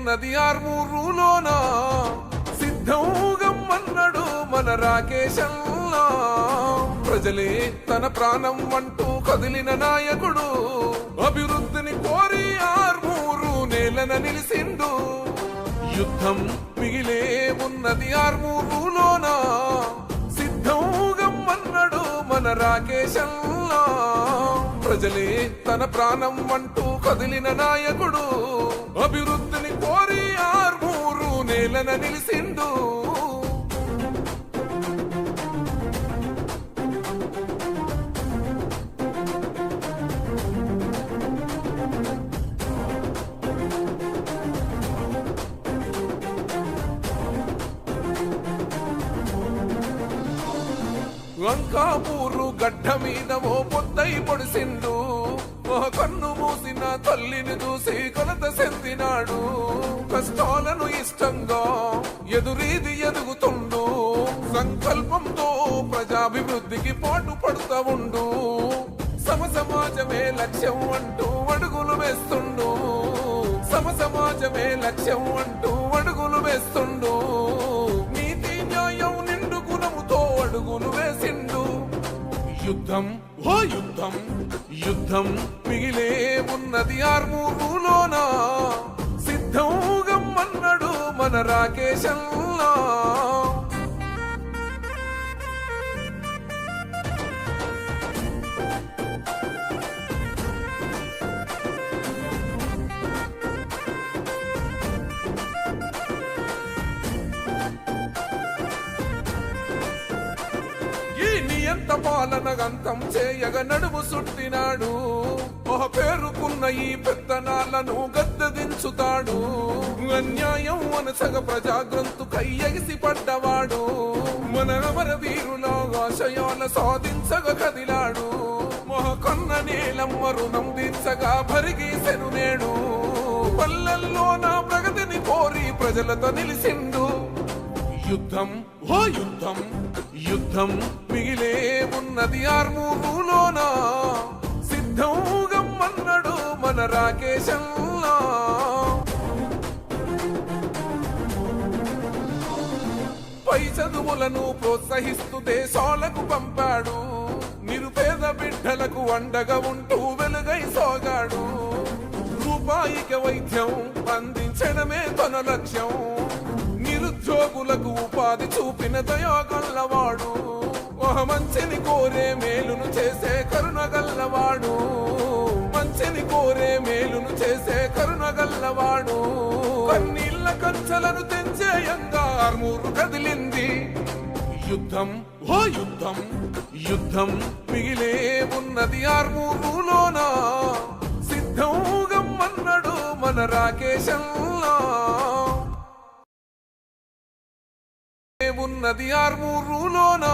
ఉన్నది ఆర్మూరులోన సిద్ధం గమ్మన్నడు మన రాకేశల్లా. ప్రజలే తన ప్రాణం అంటూ కదిలిన నాయకుడు, అభివృద్ధిని కోరి ఆర్మూరు నేలన నిలిసిండు. యుద్ధం మిగిలే ఉన్నది ఆర్మూరులోన సిద్ధం గమ్మన్నడు మన రాకేశల్లా. ప్రజలే తన ప్రాణం అంటూ కదిలిన నాయకుడు, అభివృద్ధిని కోరి ఆర్మూరు నేలన నిలిసిండు. లంకాపూరు గడ్డ మీద ఓ పొద్దై పొడిసిండు, కన్ను మూసిన తల్లిని చూసి కొలత చెందినాడు. కష్టాలను ఇష్టంగా ఎదురీది ఎదుగుతుండు, సంకల్పంతో ప్రజాభివృద్ధికి పాటు పడుతూ ఉండు. సమాజమే లక్ష్యం అంటూ అడుగులు వేస్తుండు, సమాజమే లక్ష్యం అంటూ అడుగులు వేస్తుండు. నీతి న్యాయం నిండు గుణముతో అడుగులు వేసిండు. యుద్ధం ఓ యుద్ధం యుద్ధం మిగిలే ఉన్నది ఆర్మూరులోన సిద్ధం గమ్మన్నడు మన రాకేశల్లా. ఎంత పాలన గంతం చేయగ నడుము సుట్టినాడు, పేరుకున్న ఈ పెత్తనాలను గద్దెదించుతాడు. అన్యాయం అనసగ ప్రజాగ్రంథు కయ్యగిసి పడ్డవాడు, మన అమర వీరుల ఆశయాల సాధించగ కదిలాడు. కన్న నేలమ్మ రుణం తీర్చగా భరిగీసెను నేడు, పల్లెల్లో నా ప్రగతిని కోరి ప్రజలతో నిలిసిండు. యుద్ధం ఓ యుద్ధం యుద్ధం మిగిలే ఉన్నది ఆర్మూరులోన సిద్ధం గమ్మన్నడు మన రాకేశల్లా. పై చదువులను ప్రోత్సహిస్తూ దేశాలకు పంపాడు, నిరుపేద బిడ్డలకు అండగా ఉంటూ వెలుగై సాగాడు. రూపాయికి వైద్యం అందించడమే తన లక్ష్యం, నిరుద్యోగులకు ఉపాధి చూపిన దయాగల్లవాడు. మంచిని కోరే మేలును చేసే కరుణగల్లవాడు, మంచిని కోరే మేలును చేసే కరుణగల్లవాడు. కన్నీళ్ల కంచెలను తెంచేయంగా ఆర్మూరు కదిలింది. యుద్ధం ఓ యుద్ధం యుద్ధం మిగిలే ఉన్నది ఆర్మూరులోన సిద్ధం గమ్మన్నడు మన రాకేశల్లా. ఉన్నది ఆర్మూరులోన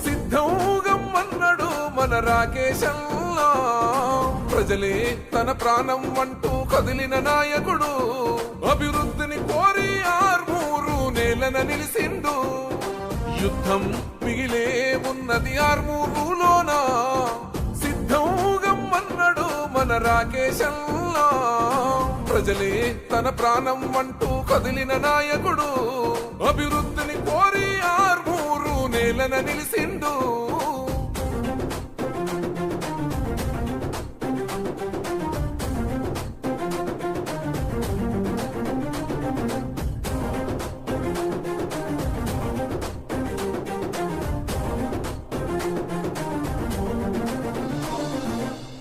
సిద్ధం గమ్మన్నడు మన రాకేశల్లా. ప్రజలే తన ప్రాణం అంటూ కదిలిన నాయకుడు, అభివృద్ధిని కోరి ఆర్మూరు నేలన నిలిసిండు. యుద్ధం మిగిలే ఉన్నది ఆర్మూరులోన సిద్ధం గమ్మన్నడు మన రాకేశల్లా. ప్రజలే తన ప్రాణం అంటూ కదిలిన నాయకుడు, అభివృద్ధిని కోరి ఆర్మూరు నేలన నిలిసిండు.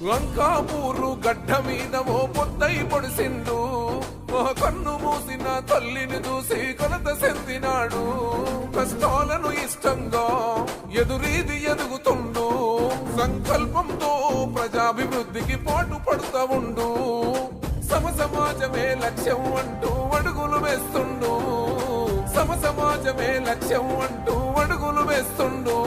లంకాపూరు గడ్డ మీద ఓ పొద్దై పొడిసిండు, కన్ను మూసిన తల్లిని చూసి కొలత చెందినాడు. కష్టాలను ఇష్టంగా ఎదురీది ఎదుగుతుండు, సంకల్పంతో ప్రజాభివృద్ధికి పాటు పడుతూ ఉండు. సమాజమే లక్ష్యం అంటూ అడుగులు వేస్తుండు, సమాజమే లక్ష్యం అంటూ అడుగులు వేస్తుండు.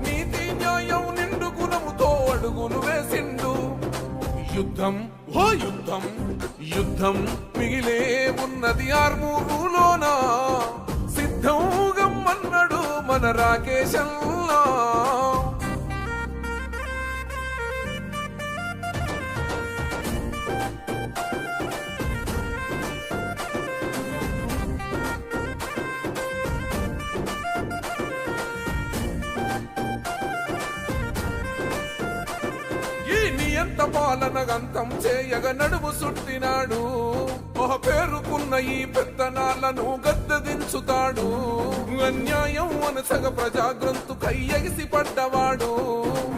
నీతి న్యాయం నిండు గుణముతో అడుగులు వేసిండు. యుద్ధం ఓ యుద్ధం యుద్ధం మిగిలే ఉన్నది ఆర్మూరులోన సిద్ధం గమ్మన్నడు మన రాకేశల్లా. నియంత పాలన గంతం చేయగ నడుము సుట్టినాడు పేరుకున్న ఈ పెత్తనాలను గద్దెదించుతాడు అన్యాయం మనసగ ప్రజాగ్రంథు కయ్యగిసి పడ్డవాడు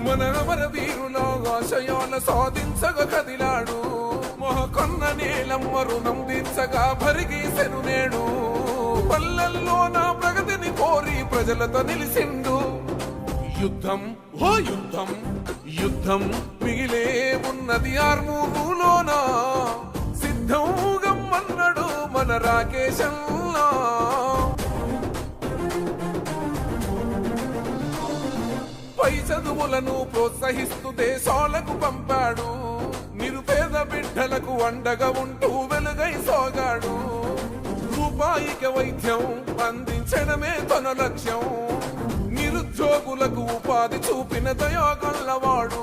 మన అమర వీరుల ఆశయాల సాధించగ కదిలాడు కొన్న నీలమ్మ రుణం తీర్చగా భరిగీసెను నేడు పల్లెల్లో నా ప్రగతిని కోరి ప్రజలతో నిలిసిండు యుద్ధం ఓ యుద్ధం యుద్ధం మిగిలే ఉన్నది ఆర్మూరులోనా సిద్ధం గమ్మన్నాడు మన రాకేశంలా పై చదువులను ప్రోత్సహిస్తూ దేశాలకు పంపాడు నిరుపేద బిడ్డలకు అండగా ఉంటూ వెలుగై సోగాడు రూపాయికి వైద్యం అందించడమే తన లక్ష్యం నిరుద్యోగులకు ఉపాధి చూపిన దయాగల్లవాడు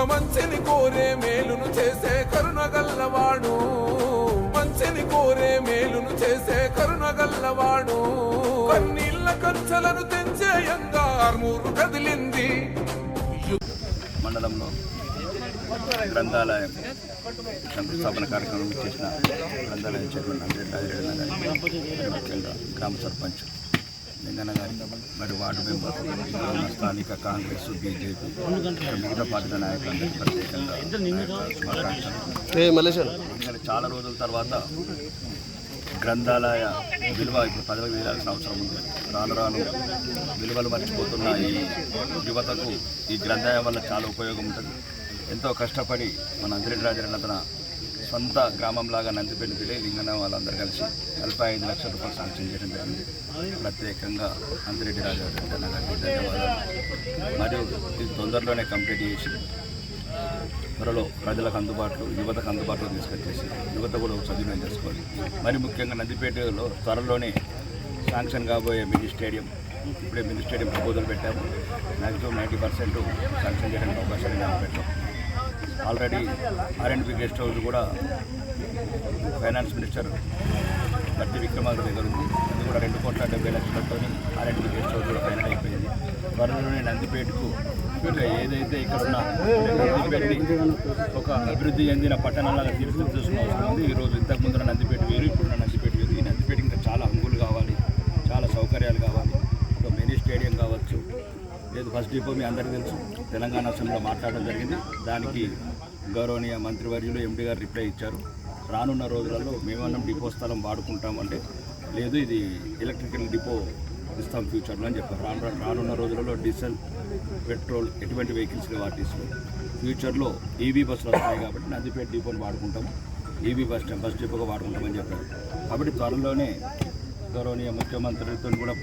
మంచిని కోరే మేలును చేసే కరుణగల్లవాడు మంచిని కోరే మేలును చేసే కరుణగల్లవాడు కన్నీళ్ల కంచెలను తెంచేయంగా ఆర్మూరు కదిలింది మండలంలో గ్రంథాలయం శంకుస్థాపన కార్యక్రమం చేసిన గ్రంథాలయం చైర్మన్ అంజరెడ్డి ముఖ్యంగా గ్రామ సర్పంచ్ లింగన్న గారి మరి వార్డు మెంబర్ స్థానిక కాంగ్రెస్ బీజేపీ మిగతా పార్టీల నాయకులందరికీ ప్రత్యేకంగా శుభాకాంక్షలు. చాలా రోజుల తర్వాత గ్రంథాలయ విలువ ఇప్పుడు ప్రజలకు వేయాల్సిన అవసరం ఉంది. రాను రాను విలువలు మర్చిపోతున్న ఈ యువతకు ఈ గ్రంథాలయం వల్ల చాలా ఉపయోగం ఉంటుంది. ఎంతో కష్టపడి మన అంజిరెడ్డి రాజారెడ్డి తన సొంత గ్రామంలాగా నందిపేట పిల్లే లింగన్న వాళ్ళందరూ కలిసి 45 లక్షల రూపాయలు శాంక్షన్ చేయడం జరిగింది. ప్రత్యేకంగా అంజిరెడ్డి రాజారెడ్డి అన్న గారికి ధన్యవాదాలు. మరియు ఇది తొందరలోనే కంప్లీట్ చేసి త్వరలో ప్రజలకు అందుబాటులో యువతకు అందుబాటులో తీసుకొచ్చేసి యువత కూడా సద్వినియోగం చేసుకోవాలి. మరి ముఖ్యంగా నందిపేటలో త్వరలోనే శాంక్షన్ కాబోయే మినీ స్టేడియం ఇప్పుడే మినీ స్టేడియం ప్రపోజల్ పెట్టాము. మ్యాక్సిమం 90% శాంక్షన్ చేయడానికి అవకాశాలు పెట్టాం. ఆల్రెడీ R&B గెస్ట్ హౌస్ కూడా ఫైనాన్స్ మినిస్టర్ బట్టి విక్రమార్క దగ్గర ఉంది. అది కూడా 2,70,00,000తో R&B గెస్ట్ హౌస్ కూడా ఫైనల్ అయిపోయింది. త్వరలోనే నందిపేటకు ఏదైతే ఇక్కడ ఉన్న నందిపేటని ఒక అభివృద్ధి చెందిన పట్టణాలుగా తీర్చిదిద్దాల్సిన అవసరం ఉంది. ఈరోజు ఇంతకుముందున్న నందిపేట వేరు, ఇప్పుడున్న నందిపేట వేరు. ఈ నందిపేట ఇంకా చాలా హంగులు కావాలి, చాలా సౌకర్యాలు కావాలి. ఒక మినీ స్టేడియం కావచ్చు, లేదు ఫస్ట్ డిపో మీ అందరికీ తెలుసు, తెలంగాణ అసెంబ్లీలో మాట్లాడడం జరిగింది. దానికి గౌరవనీయ మంత్రివర్యులు ఎండి గారు రిప్లై ఇచ్చారు. రానున్న రోజులలో మేమన్నా డిపో స్థలం వాడుకుంటామంటే లేదు, ఇది ఎలక్ట్రికల్ డిపో ఇస్తాం ఫ్యూచర్లో అని చెప్పారు. రానున్న రోజులలో డీజిల్ పెట్రోల్ ఎటువంటి వెహికల్స్ వాటిస్తూ ఫ్యూచర్లో ఈవీ బస్సులు వస్తాయి కాబట్టి నందిపేట డిపోని వాడుకుంటాము, ఈవీ బస్ డిపోగా వాడుకుంటామని చెప్పారు. కాబట్టి త్వరలోనే గౌరవనీయ ముఖ్యమంత్రితో కూడా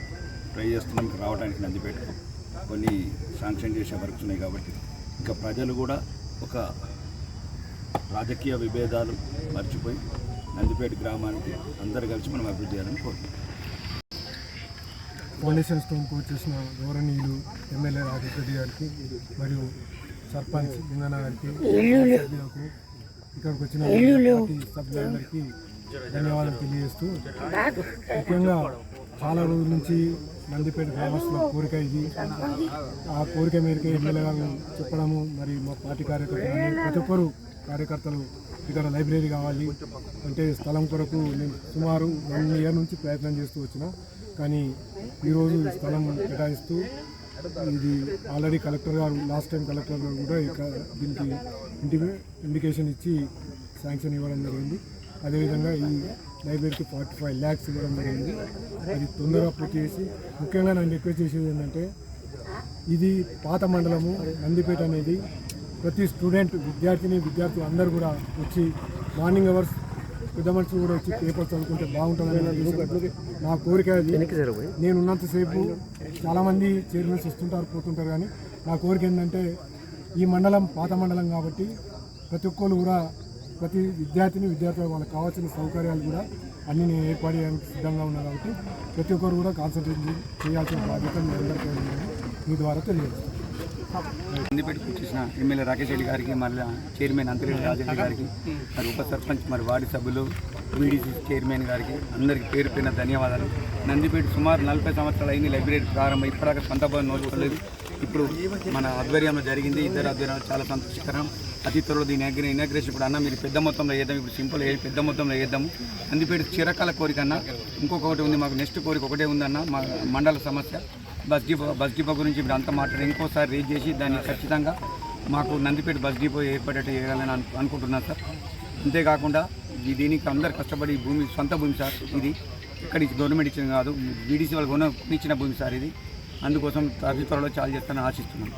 ట్రై చేస్తున్నాం రావడానికి. నందిపేటకు కొన్ని శాంక్షన్ చేసే వర్క్స్ ఉన్నాయి కాబట్టి ఇంకా ప్రజలు కూడా ఒక రాజకీయ విభేదాలు మర్చిపోయి నందిపేట గ్రామానికి అందరు కలిసి మనం అభివృద్ధి చేయాలని కోరుతున్నాం. ఫౌండేషన్ స్టోన్కి వచ్చేసిన గౌరవనీయులు ఎమ్మెల్యే రాజశేఖర్ గారికి మరియు సర్పంచ్ లింగన్న గారికి సభ్యులకు ఇక్కడికి వచ్చిన సభ్యులందరికీ ధన్యవాదాలు తెలియజేస్తూ, ముఖ్యంగా చాలా రోజుల నుంచి నందిపేట గ్రామస్తుల కోరిక ఇది. ఆ కోరిక మేరకు ఎమ్మెల్యే గారు చెప్పడము, మరి మా పార్టీ కార్యకర్తలు ప్రతి ఒక్కరు కార్యకర్తలు ఇక్కడ లైబ్రరీ కావాలి అంటే స్థలం కొరకు నేను సుమారు 1 ఇయర్ నుంచి ప్రయత్నం చేస్తూ వచ్చిన. కానీ ఈరోజు స్థలం కేటాయిస్తూ ఇది ఆల్రెడీ కలెక్టర్ గారు లాస్ట్ టైం కలెక్టర్ గారు కూడా దీనికి ఇండికేషన్ ఇచ్చి శాంక్షన్ ఇవ్వడం జరిగింది. అదేవిధంగా ఈ లైబ్రరీకి 45 lakhs ఇవ్వడం జరిగింది. అది తొందరగా పూర్తి చేసి, ముఖ్యంగా నేను రిక్వెస్ట్ చేసేది ఏంటంటే, ఇది పాత మండలము నందిపేట అనేది ప్రతి స్టూడెంట్ విద్యార్థులు అందరూ కూడా వచ్చి మార్నింగ్ అవర్స్ పెద్ద మనుషులు కూడా వచ్చి పేపర్ చదువుకుంటే బాగుంటుందని నా కోరిక. నేను ఉన్నంతసేపు చాలామంది చైర్మన్స్ వస్తుంటారు పోతుంటారు, కానీ నా కోరిక ఏంటంటే ఈ మండలం పాత మండలం కాబట్టి ప్రతి ఒక్కరు కూడా ప్రతి విద్యార్థులు వాళ్ళకి కావాల్సిన సౌకర్యాలు కూడా అన్నీ నేను ఏర్పాటు చేయడానికి సిద్ధంగా ఉన్నాను. కాబట్టి ప్రతి ఒక్కరు కూడా కాన్సన్ట్రేట్ చేయాల్సిన బాధ్యత మీ అందరికీ మీ ద్వారా తెలియజేస్తాను. నందిపేటకు వచ్చేసిన ఎమ్మెల్యే రాకేష్ రెడ్డి గారికి, మళ్ళీ చైర్మన్ అంజిరెడ్డి రాజారెడ్డి గారికి, మరి ఉప సర్పంచ్, మరి వార్డు సభ్యులు, వీడీసీ చైర్మన్ గారికి అందరికీ పేరు పేరున ధన్యవాదాలు. నందిపేట సుమారు 40 సంవత్సరాలు అయింది లైబ్రరీ ప్రారంభం, ఇప్పటిదాకా సొంత భవనం నోచుకోలేదు. ఇప్పుడు మన ఆధ్వర్యంలో జరిగింది. ఇద్దరు ఆధ్వర్యంలో చాలా సంతోషకరం. అతి త్వరలో దీని ఇనాగ్రేషన్ ఇప్పుడు అన్న మీరు పెద్ద మొత్తంలో వేద్దాం, ఇప్పుడు సింపుల్ పెద్ద మొత్తంలో వేద్దాము. అందుపేట చిరకాల కోరిక అన్న, ఇంకొకటి ఉంది మాకు, నెక్స్ట్ కోరిక ఒకటే ఉందన్న, మా మండల సమస్య బస్ డిపో గురించి ఇప్పుడు అంతా మాట్లాడి ఇంకోసారి రేజ్ చేసి దాన్ని ఖచ్చితంగా మాకు నందిపేట బస్ డిపో ఏర్పడేట్టు చేయాలని అనుకుంటున్నాను సార్. అంతేకాకుండా దీనికి అందరు కష్టపడి భూమి సొంత భూమి సార్, ఇది ఇక్కడికి గవర్నమెంట్ ఇచ్చింది కాదు, బీడీసీ వాళ్ళు కొనిచ్చిన భూమి సార్ ఇది. అందుకోసం అతి త్వరలో చాలు చేస్తానని ఆశిస్తున్నాను.